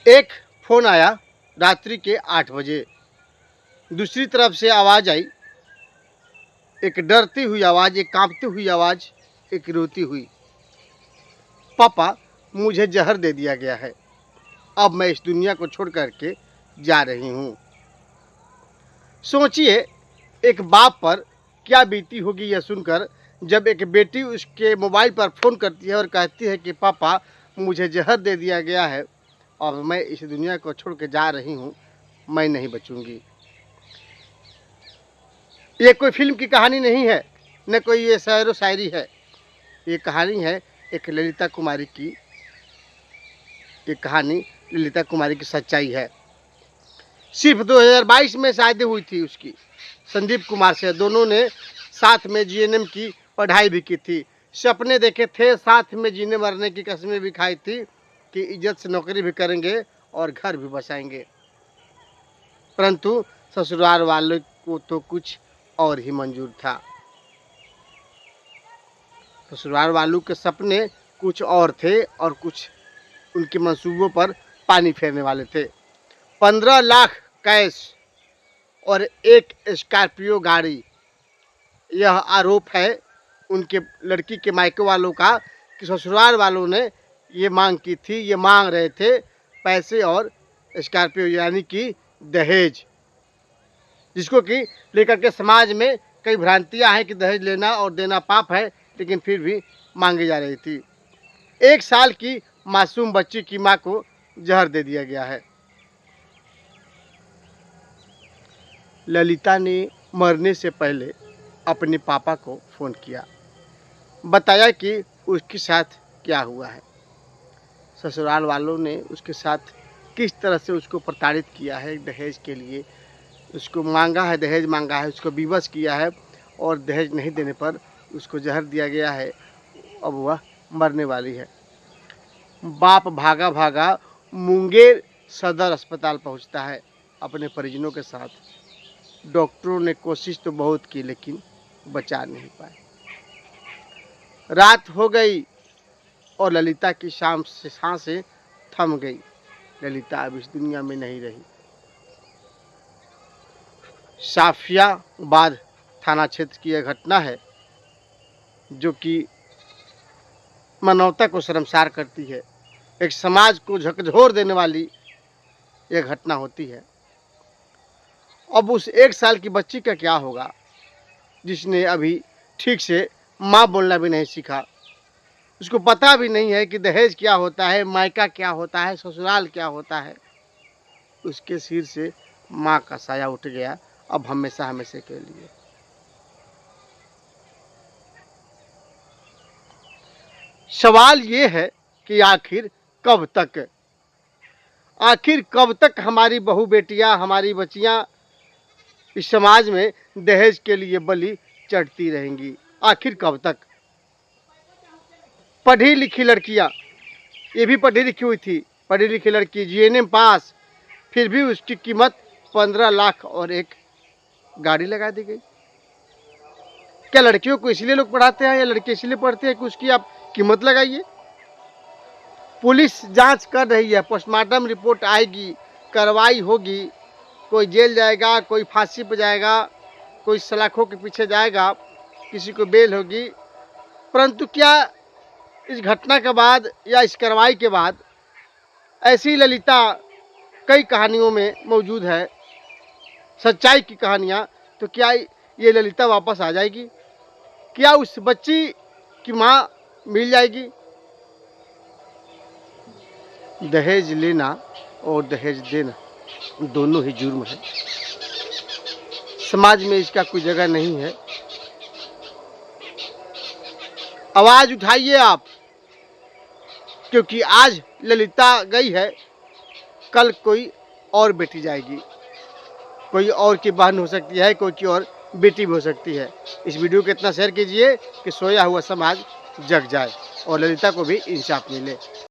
एक फ़ोन आया रात्रि के 8 बजे। दूसरी तरफ से आवाज़ आई, एक डरती हुई आवाज़, एक काँपती हुई आवाज़, एक रोती हुई। पापा, मुझे ज़हर दे दिया गया है। अब मैं इस दुनिया को छोड़ कर के जा रही हूँ। सोचिए एक बाप पर क्या बीती होगी यह सुनकर, जब एक बेटी उसके मोबाइल पर फ़ोन करती है और कहती है कि पापा, मुझे ज़हर दे दिया गया है और मैं इस दुनिया को छोड़ के जा रही हूँ, मैं नहीं बचूंगी। ये कोई फिल्म की कहानी नहीं है, न कोई ये शायर व शायरी है। ये कहानी है एक ललिता कुमारी की। ये कहानी ललिता कुमारी की सच्चाई है। सिर्फ 2022 में शादी हुई थी उसकी संदीप कुमार से। दोनों ने साथ में जीएनएम की पढ़ाई भी की थी, सपने देखे थे, साथ में जीने मरने की कस्में भी खाई थी कि इज्जत से नौकरी भी करेंगे और घर भी बसाएंगे। परंतु ससुराल वालों को तो कुछ और ही मंजूर था। ससुराल वालों के सपने कुछ और थे और कुछ उनके मंसूबों पर पानी फेरने वाले थे। 15 लाख कैश और एक स्कॉर्पियो गाड़ी, यह आरोप है उनके लड़की के मायके वालों का कि ससुराल वालों ने ये मांग की थी, ये मांग रहे थे पैसे और स्कॉर्पियो यानी कि दहेज, जिसको कि लेकर के समाज में कई भ्रांतियां हैं कि दहेज लेना और देना पाप है, लेकिन फिर भी मांगी जा रही थी। 1 साल की मासूम बच्ची की मां को जहर दे दिया गया है। ललिता ने मरने से पहले अपने पापा को फ़ोन किया, बताया कि उसके साथ क्या हुआ है। ससुराल वालों ने उसके साथ किस तरह से उसको प्रताड़ित किया है, दहेज के लिए उसको मांगा है, दहेज मांगा है, उसको विवश किया है और दहेज नहीं देने पर उसको जहर दिया गया है। अब वह मरने वाली है। बाप भागा भागा मुंगेर सदर अस्पताल पहुंचता है अपने परिजनों के साथ। डॉक्टरों ने कोशिश तो बहुत की लेकिन बचा नहीं पाए। रात हो गई और ललिता की शाम से सांसें थम गई। ललिता अब इस दुनिया में नहीं रही। साफियाबाद थाना क्षेत्र की यह घटना है जो कि मानवता को शर्मसार करती है। एक समाज को झकझोर देने वाली यह घटना होती है। अब उस 1 साल की बच्ची का क्या होगा जिसने अभी ठीक से माँ बोलना भी नहीं सीखा। उसको पता भी नहीं है कि दहेज क्या होता है, मायका क्या होता है, ससुराल क्या होता है। उसके सिर से माँ का साया उठ गया, अब हमेशा हमेशा के लिए। सवाल ये है कि आखिर कब तक हमारी बहू बेटियां, हमारी बच्चियां इस समाज में दहेज के लिए बलि चढ़ती रहेंगी? आखिर कब तक? पढ़ी लिखी लड़कियां, ये भी पढ़ी लिखी हुई थी, पढ़ी लिखी लड़की जीएनएम पास, फिर भी उसकी कीमत 15 लाख और एक गाड़ी लगा दी गई। क्या लड़कियों को इसलिए लोग पढ़ाते हैं या लड़के इसलिए पढ़ते हैं कि उसकी आप कीमत लगाइए? पुलिस जांच कर रही है, पोस्टमार्टम रिपोर्ट आएगी, कार्रवाई होगी, कोई जेल जाएगा, कोई फांसी पर जाएगा, कोई सलाखों के पीछे जाएगा, किसी को बेल होगी। परंतु क्या इस घटना के बाद या इस कार्रवाई के बाद ऐसी ललिता कई कहानियों में मौजूद है, सच्चाई की कहानियाँ, तो क्या ये ललिता वापस आ जाएगी? क्या उस बच्ची की माँ मिल जाएगी? दहेज लेना और दहेज देना दोनों ही जुर्म है। समाज में इसका कोई जगह नहीं है। आवाज उठाइए आप, क्योंकि आज ललिता गई है, कल कोई और बेटी जाएगी, कोई और की बहन हो सकती है, कोई की और बेटी भी हो सकती है। इस वीडियो को इतना शेयर कीजिए कि सोया हुआ समाज जग जाए और ललिता को भी इंसाफ मिले।